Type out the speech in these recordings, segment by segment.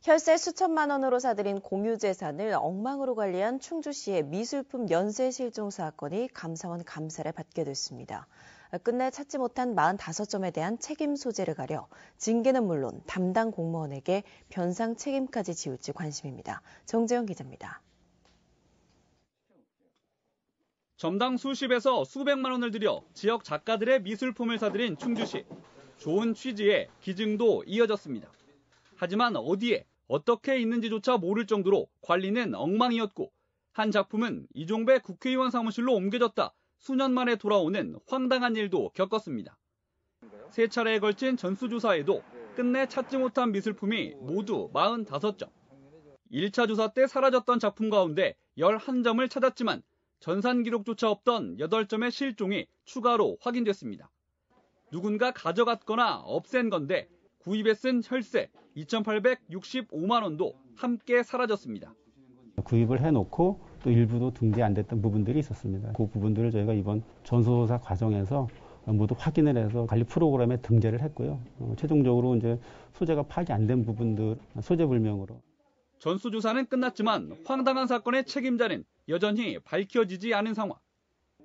혈세 수천만 원으로 사들인 공유재산을 엉망으로 관리한 충주시의 미술품 연쇄 실종 사건이 감사원 감사를 받게 됐습니다. 끝내 찾지 못한 45점에 대한 책임 소재를 가려 징계는 물론 담당 공무원에게 변상 책임까지 지울지 관심입니다. 정재영 기자입니다. 점당 수십에서 수백만 원을 들여 지역 작가들의 미술품을 사들인 충주시. 좋은 취지에 기증도 이어졌습니다. 하지만 어디에 어떻게 있는지조차 모를 정도로 관리는 엉망이었고 한 작품은 이종배 국회의원 사무실로 옮겨졌다 수년 만에 돌아오는 황당한 일도 겪었습니다. 세 차례에 걸친 전수조사에도 끝내 찾지 못한 미술품이 모두 45점. 1차 조사 때 사라졌던 작품 가운데 11점을 찾았지만 전산 기록조차 없던 8점의 실종이 추가로 확인됐습니다. 누군가 가져갔거나 없앤 건데 구입에 쓴 혈세 2,865만 원도 함께 사라졌습니다. 구입을 해놓고 또 일부도 등재 안 됐던 부분들이 있었습니다. 그 부분들을 저희가 이번 전수조사 과정에서 모두 확인을 해서 관리 프로그램에 등재를 했고요. 최종적으로 이제 소재가 파악이 안 된 부분들 소재 불명으로. 전수조사는 끝났지만 황당한 사건의 책임자는 여전히 밝혀지지 않은 상황.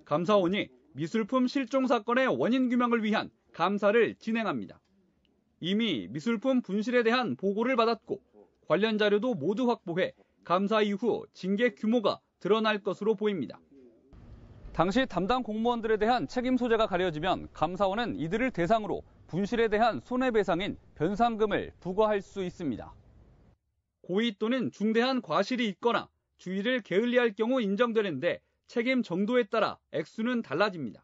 감사원이 미술품 실종 사건의 원인 규명을 위한 감사를 진행합니다. 이미 미술품 분실에 대한 보고를 받았고 관련 자료도 모두 확보해 감사 이후 징계 규모가 드러날 것으로 보입니다. 당시 담당 공무원들에 대한 책임 소재가 가려지면 감사원은 이들을 대상으로 분실에 대한 손해배상인 변상금을 부과할 수 있습니다. 고의 또는 중대한 과실이 있거나 주의를 게을리할 경우 인정되는데 책임 정도에 따라 액수는 달라집니다.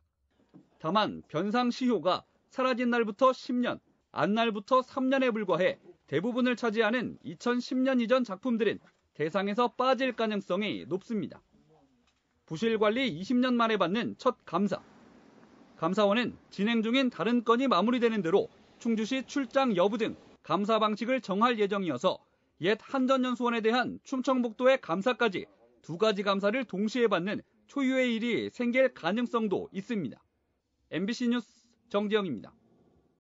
다만 변상 시효가 사라진 날부터 10년, 안 날부터 3년에 불과해 대부분을 차지하는 2010년 이전 작품들은 대상에서 빠질 가능성이 높습니다. 부실 관리 20년 만에 받는 첫 감사. 감사원은 진행 중인 다른 건이 마무리되는 대로 충주시 출장 여부 등 감사 방식을 정할 예정이어서 옛 한전연수원에 대한 충청북도의 감사까지 두 가지 감사를 동시에 받는 초유의 일이 생길 가능성도 있습니다. MBC 뉴스 정지영입니다.